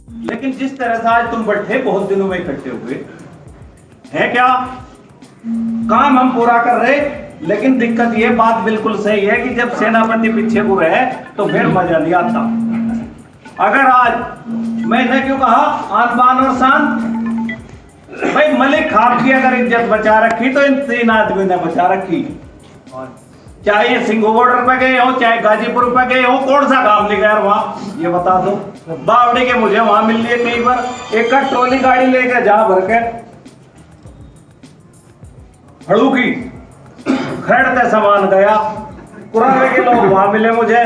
लेकिन जिस तरह से आज तुम बैठे बहुत दिनों में इकट्ठे हुए है क्या, काम हम पूरा कर रहे, लेकिन दिक्कत ये बात बिल्कुल सही है कि जब सेनापति पीछे को रहे तो फिर मजा नहीं आता। अगर आज मैंने क्यों कहा आन बान और शान, भाई मलिक खाप की अगर इज्जत बचा रखी तो इन 3 आदमी ने बचा रखी। चाहे ये सिंघू बॉर्डर पे गए हो, चाहे गाजीपुर पे गए हो, कौन सा काम लिखा है वहां ये बता दो। बावड़ी के मुझे वहां मिल लिए कई बार, एक ट्रॉली गाड़ी लेके जा भर के हड़ू की खरीदते सामान गया, कुरावे के लोग वहां मिले मुझे,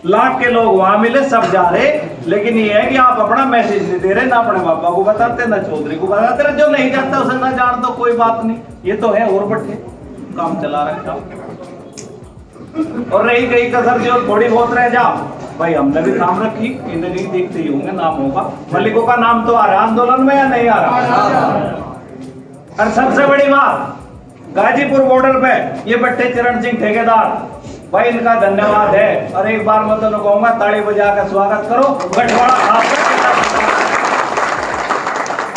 लाख के लोग वहां मिले, सब जा रहे। लेकिन ये है कि आप अपना मैसेज नहीं दे रहे, ना अपने पापा को बताते ना चौधरी को बताते रहे। जो नहीं जानता उसे ना जान दो, कोई बात नहीं, ये तो है और बट्टे काम चला रखा। और रही गई कसर जो थोड़ी बहुत रह जा, भाई हमने भी काम रखी, इन्हें नहीं देखते ही होंगे नाम होगा। मलिकों का नाम तो आ रहा आंदोलन में या नहीं आ रहा। और सबसे बड़ी बात गाजीपुर बॉर्डर पे ये बट्टे चरण सिंह ठेकेदार, भाई इनका धन्यवाद है। और एक बार मैं तो कहूंगा ताली बजा कर स्वागत करो गठवाड़ा खाप।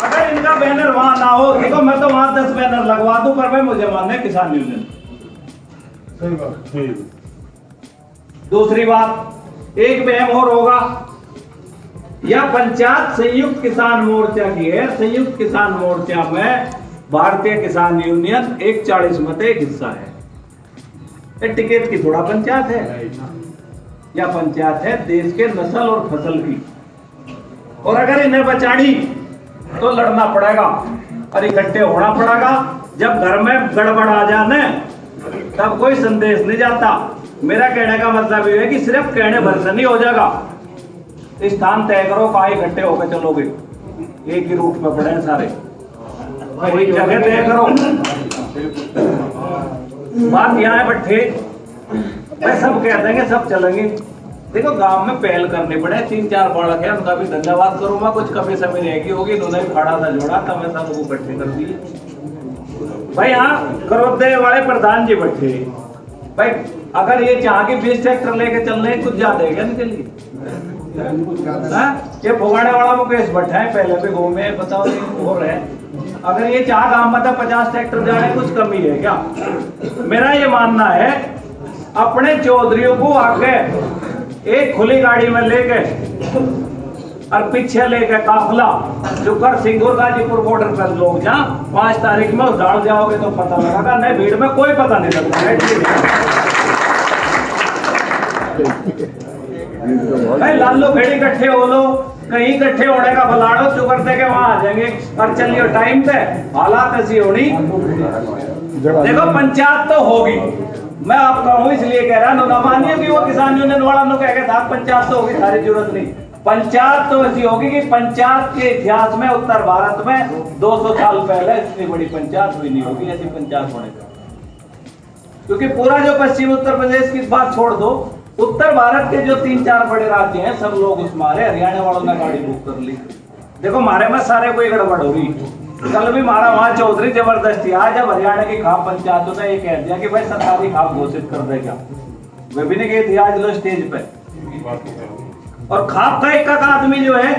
अगर इनका बैनर वहां ना हो, देखो मैं तो वहां 10 बैनर लगवा दूं, पर भाई मुझे मानना है किसान यूनियन। सही बात। दूसरी बात, एक बहम और होगा, यह पंचायत संयुक्त किसान मोर्चा की है। संयुक्त किसान मोर्चा में भारतीय किसान यूनियन एक 40 मत एक हिस्सा है। टिकट की थोड़ा पंचायत है, या पंचायत है देश के नस्ल और फसल की। और अगर इन्हें बचानी तो लड़ना पड़ेगा और इकट्ठे होना पड़ेगा। जब घर में गड़बड़ आ जाने तब कोई संदेश नहीं जाता। मेरा कहने का मतलब ये है कि सिर्फ कहने भर से नहीं हो जाएगा। स्थान तय करो, कहाँ इकट्ठे होकर चलोगे, एक ही रूट पे पड़े हैं सारे, कोई जगह तय करो। बात यहाँ है बट्ठे, मैं सब कहते हैं कि सब चलेंगे। देखो गांव में पहल करनी पड़े, 3-4 बालक है, उनका भी धन्यवाद करूंगा। कुछ कमी समी रहेगी होगी, उन्होंने भी खड़ा था जोड़ा था, मैं सबको इकट्ठे कर दिए। भाई यहाँ करोदे वाले प्रधान जी बैठे, भाई अगर ये चाह के 20 ट्रैक्टर लेके चल रहे कुछ ज्यादा है क्या इनके लिए? ये भोगाड़े वाला मुकेश भट्ट है, पहले भी घूमे बताओ हो रहे। अगर ये चाह गांव में 50 ट्रैक्टर जाने कुछ कमी है क्या? मेरा ये मानना है अपने चौधरियों को आगे एक खुली गाड़ी में लेके और पीछे लेके काफिला जो कर सिंगूर गाजीपुर बॉर्डर पर लोग जहाँ 5 तारीख में उड़ाड़ जाओगे तो पता लगेगा, नहीं भीड़ में कोई पता नहीं लगता। भाई लालू खेड़ी इकट्ठे हो लो, कहीं इकट्ठे होने का बलाड़ो चुकर दे के वहां आ जाएंगे। और चलिए टाइम पे हालात ऐसी होनी। देखो पंचायत तो होगी, मैं आपका हूं इसलिए कह रहा ना मानिए कि वो किसान यूनियन वाला लोग कह था पंचायत तो होगी, सारी जरूरत नहीं। पंचायत तो ऐसी होगी कि पंचायत के इतिहास में उत्तर भारत में 200 साल पहले इतनी बड़ी पंचायत हुई नहीं होगी ऐसी पंचायत होने का। क्योंकि पूरा जो पश्चिम उत्तर प्रदेश की बात छोड़ दो, उत्तर भारत के जो 3-4 बड़े राज्य हैं सब लोग उसमें आ रहे। हरियाणा वालों ने गाड़ी बुक कर ली। देखो मारे में सारे कोई गड़बड़ हो रही। कल भी मारा वहां चौधरी जबरदस्ती, आज जब हरियाणा की खाप पंचायतों ने ये कह दिया कि भाई सरकारी खाप घोषित कर देगा, वे भी नहीं गई थी आज लो स्टेज पे। और खाप का एक आदमी जो है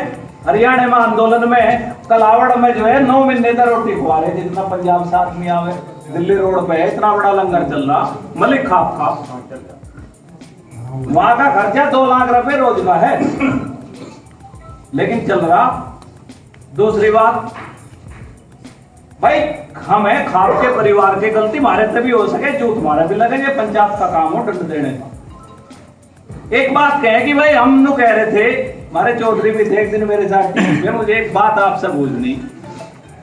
हरियाणा में आंदोलन में कलावड़ में जो है 9 महीने तक रोटी खुआ रहे, जितना पंजाब से आदमी आवे। दिल्ली रोड पे है इतना बड़ा लंगर चल रहा, मलिक खाप वहां का खर्चा 2 लाख रुपए रोज का है, लेकिन चल रहा। दूसरी बात भाई हम है खाप के परिवार के, गलती हमारे तभी हो सके, झूठ हमारा भी लगेंगे, पंचायत का काम हो दंड देने का। एक बात कहे कि भाई हम नु कह रहे थे, हमारे चौधरी भी थे एक दिन मेरे साथ, मुझे एक बात आपसे पूछनी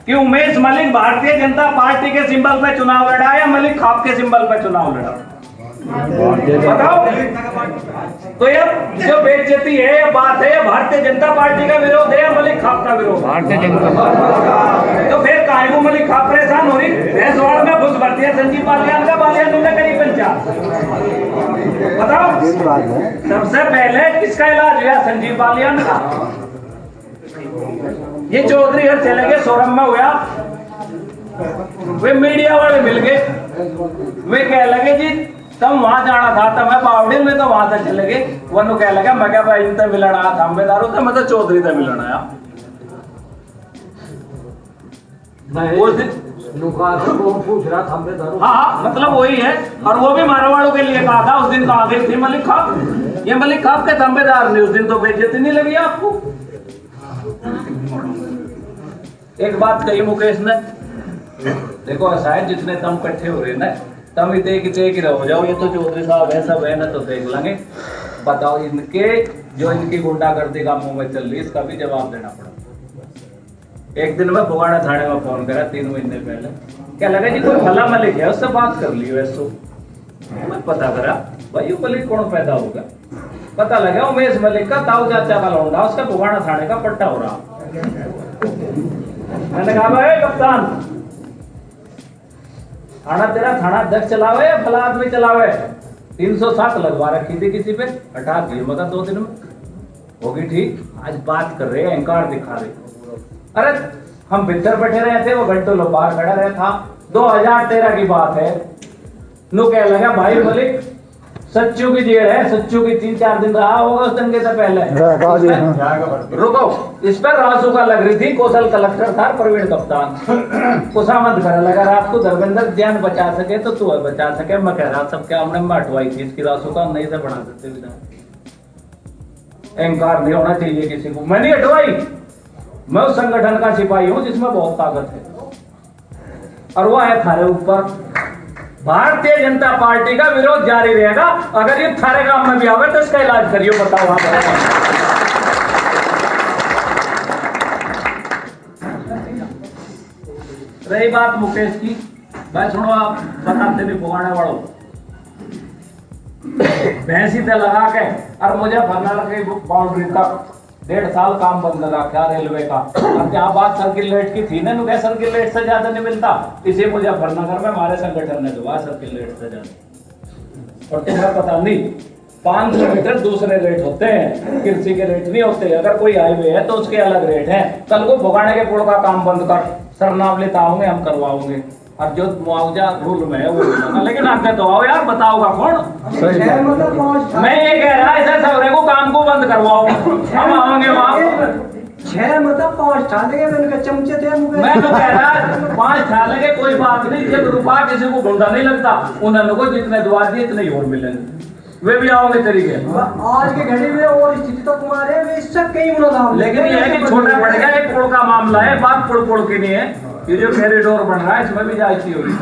कि उमेश मलिक भारतीय जनता पार्टी के सिंबल पे चुनाव लड़ा या मलिक खाप के सिंबल पे चुनाव लड़ा? बताओ। तो ये जो बेइज्जती है, ये बात है, भारतीय जनता पार्टी का विरोध है या मलिक खाप का विरोध? भारतीय जनता पार्टी। तो फिर काहे को मलिक खाप परेशान हो रही? भैंसवाड़ में घुस भरती है संजीव बालियान का, बालियान ने करी पंचायत। बताओ सबसे पहले किसका इलाज हुआ? संजीव बालियान का। ये चौधरी घर चले गए, सोरम में हुआ, वे मीडिया वाले मिल गए, वे कह लगे जी तब वहां जाना था, तब मैं बावड़ी में तो वहां से चले गए। वनु कह लगा, मैं क्या भाई इनसे मिलन आया थांबेदारू तो मैं तो चौधरी से मिलन आया। उस दिन पूछ रहा थांबेदारू। हाँ मतलब वही है। और वो भी मारवाड़ों के लिए कहा था उस दिन, कहा गई थी मलिक खाप, ये मलिक खाप के थांबेदार ने। उस दिन तो बेइज्जती नहीं लगी आपको? एक बात कही मुकेश ने, देखो ऐसा है जितने तम इकट्ठे हो रहे ना, तम ही देख ही रहो जाओ। ये तो चौधरी साहब है, सब है ना, तो देख लेंगे। बताओ इनके जो इनकी गुंडागर्दी का मुंह में चल रही है, इसका भी जवाब देना पड़ा। एक दिन मैं फुगाड़ा थाने में फोन करा 3 महीने पहले, क्या लगा जी कोई भला मलिक है उससे बात कर ली वैसो। मैं पता करा भाई मलिक कौन पैदा होगा, पता लगा उमेश मलिक का ताऊ चाचा का लौंडा, उसका फुगाड़ा थाने का पट्टा हो रहा। मैंने कहा भाई कप्तान, थाना तेरा थाना अध्यक्ष चलावे या भला आदमी चलावे? 307 लगवा रखी थी किसी पे, हटा दी मतलब 2 दिन में होगी ठीक। आज बात कर रहे हैं, अहंकार दिखा रहे। अरे हम भीतर बैठे रहे थे, वो घंटों लोग बाहर खड़ा रहे था। 2013 की बात है। नु कह लगा भाई मलिक सच्चू की जेल है, सच्चू की 3-4 दिन रहा होगा उस दंगे से पहले। रुको, इस पर रासू का लग रही थी। कौशल कलेक्टर था, प्रवीण कप्तान खुशामद करे लगा रात को धर्मेंद्र जान बचा सके तो तू बचा सके। मैं कह रहा सब क्या हमने हटवाई थी इसकी रासू का, नहीं से बना सकते विधान। अहंकार नहीं होना चाहिए किसी को। मैं नहीं हटवाई, मैं उस संगठन का सिपाही हूं जिसमें बहुत ताकत है और वो है थारे ऊपर। भारतीय जनता पार्टी का विरोध जारी रहेगा। अगर ये थारे काम में भी आवे तो इसका इलाज करियो। बताओ आप। रही बात मुकेश की, भाई सुनो, आप बताते भी पुगाने वालों भैंसी से लगा के और मुझे भरना के बाउंड्री तक 1.5 साल काम बंद रखा रेलवे का। अब जहाँ बात सर्किल रेट की थी ना, सर्किल रेट से ज्यादा नहीं मिलता। इसे मुजफ्फरनगर में हमारे संगठन ने दुआ सर्किल रेट से ज्यादा। और तुम्हें पता नहीं 500 मीटर दूसरे रेट होते हैं, कृषि के रेट नहीं होते। अगर कोई हाईवे है तो उसके अलग रेट है। कल को भुगाने के पुल का काम बंद कर, सरनाम लेता होंगे, हम करवाओगे। और जो मुआवजा रूल में है वो मिलेगा। लेकिन आगे तो आओ यार, बताओगा कौन? मैं ये कह रहा ऐसा सबरे को काम को बंद करवाओ, हम आओगे वहाँ। 6 मतलब 5 ठाले के चमचे थे। मैं तो कह रहा 5 ठाले के कोई बात नहीं। जब रुपया किसी को ढूंढा नहीं लगता, उन्होंने को जितने दुआ दिए इतने और मिलेंगे, वे भी आओगे तरीके। आज की घड़ी में और स्थिति तो तुम्हारे में इससे कई गुना। लेकिन ये है कि छोटा पड़ गया, एक पुल का मामला है, बात पुल की नहीं है। ये जो कॉरिडोर बन रहा है इसमें भी जायती होगी।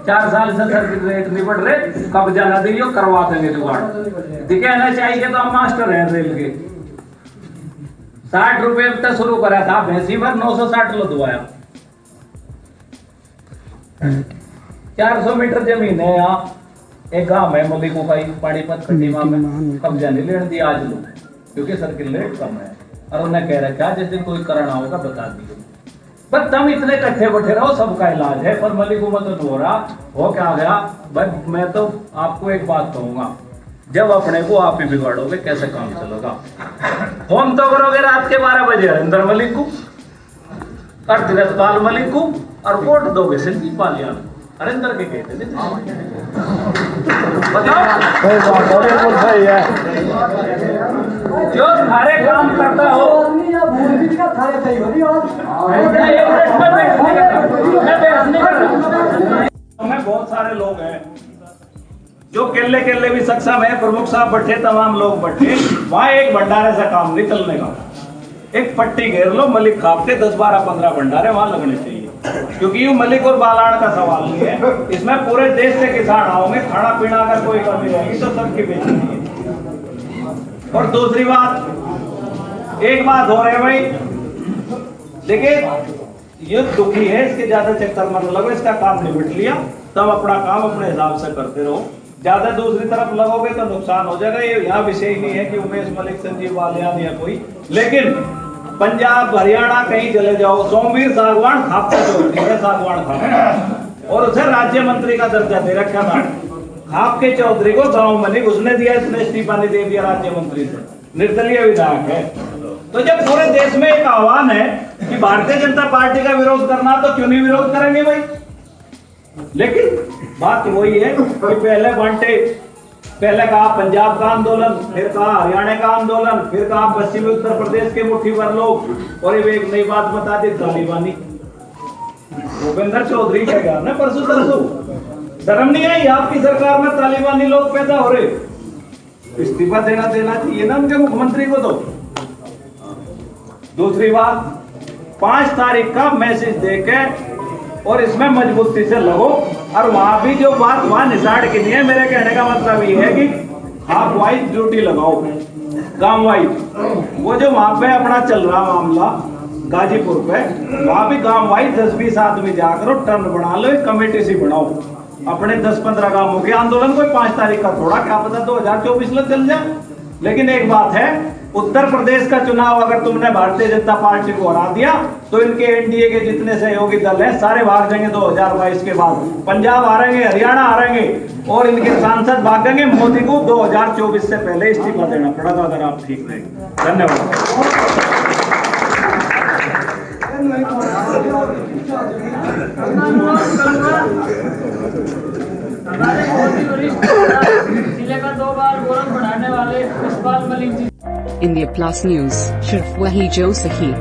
4 साल से सर्किट रेट नहीं बढ़ रहे, कब्जा न दियो करवा देंगे जुगाड़। दिखे ना चाहिए तो हम मास्टर हैं रेल के। 60 रुपए तक शुरू करा था भैंसी पर, 960 लो दुआया। 400 मीटर जमीन है यहाँ। एक गांव है मलिकों का, पानीपत खंडीमा में, कब्जा नहीं लेने दिया आज लोग, क्योंकि सर्किल रेट कम है। और उन्हें कह रखा जिस दिन कोई करना होगा बता दियो। पर तुम इतने इकट्ठे बैठे रहो, सबका इलाज है। पर मलिक तो हो रहा हो क्या गया भाई। मैं तो आपको एक बात कहूंगा, जब अपने को आप ही बिगाड़ोगे कैसे काम चलेगा। फोन तो करोगे रात के 12 बजे हरिंदर मलिक को, अर्धपाल मलिक को, और वोट दोगे सिंधी पालियान हरिंदर के कहते थे। बताओ जो थारे काम करता हो, हमें बहुत सारे लोग हैं जो केले केले भी सक्षम है। प्रमुख साहब बैठे, तमाम लोग बैठे, वहां एक भंडारे से काम नहीं चलने का। एक पट्टी घेर लो, मलिक खाप के 10, 12, 15 भंडारे वहां लगने चाहिए। क्योंकि ये मलिक और बालाण का सवाल नहीं है, इसमें पूरे देश से किसान आओगे। खाना पीना अगर कोई कमी रहेगी तो सबकी बेचनी है। और दूसरी बात, एक बात हो रही है भाई, देखिए ये दुखी है, इसके ज्यादा चक्कर मत लगो। इसका काम निपट लिया, तब अपना काम अपने हिसाब से करते रहो। ज्यादा दूसरी तरफ लगोगे तो नुकसान हो जाएगा। ये यहाँ विषय नहीं है कि उमेश मलिक, संजीव बालियान या कोई, लेकिन पंजाब हरियाणा कहीं चले जाओ, सोमवीर सागवान खापका चौधरी है, सागवान खाप, और उसे राज्य मंत्री का दर्जा दे रखा था। खाप के चौधरी को गाँव मलिक उसने दिया, इसने इस्तीफा नहीं दे दिया राज्य मंत्री से। निर्दलीय विधायक है। तो जब पूरे देश में एक आह्वान है कि भारतीय जनता पार्टी का विरोध करना, तो क्यों नहीं विरोध करेंगे भाई? लेकिन बात वही है कि पहले बांटे, पहले कहा पंजाब का आंदोलन, फिर कहा हरियाणा का आंदोलन, फिर कहा पश्चिमी उत्तर प्रदेश के मुट्ठी भर लोग, और ये एक नई बात बता दी तालिबानी। भूपेंद्र चौधरी का गया ना परसों तरसों, शर्म नहीं आई आपकी सरकार में तालिबानी लोग पैदा हो रहे, इस्तीफा देना चाहिए ना उनके मुख्यमंत्री को। तो दूसरी बात, 5 तारीख का मैसेज देके और इसमें मजबूती से लगो, और वहां भी जो बात वहां निसाड़ के नहीं है, मेरे कहने का मतलब ये है कि आप वाइज ड्यूटी लगाओ, गांव वाइज। वो जो वहां पे अपना चल रहा मामला गाजीपुर पे, वहां भी गांव वाइज 10-20 आदमी जाकर टर्न बना लो, एक कमेटी सी बनाओ अपने 10-15 गांवों के आंदोलन। कोई 5 तारीख का थोड़ा, क्या पता 2024 में चल जाए। लेकिन एक बात है, उत्तर प्रदेश का चुनाव अगर तुमने भारतीय जनता पार्टी को हरा दिया तो इनके एनडीए के जितने सहयोगी दल हैं सारे भाग जाएंगे 2022 के बाद। पंजाब हारेंगे, हरियाणा हारेंगे, और इनके सांसद भागेंगे। मोदी को 2024 से पहले इस्तीफा देना पड़ेगा अगर आप ठीक रहेंगे। धन्यवाद। जिले का 2 बार गौरव बढ़ाने वाले Yashpal Malik ji. India Plus News, सिर्फ वही जो सही।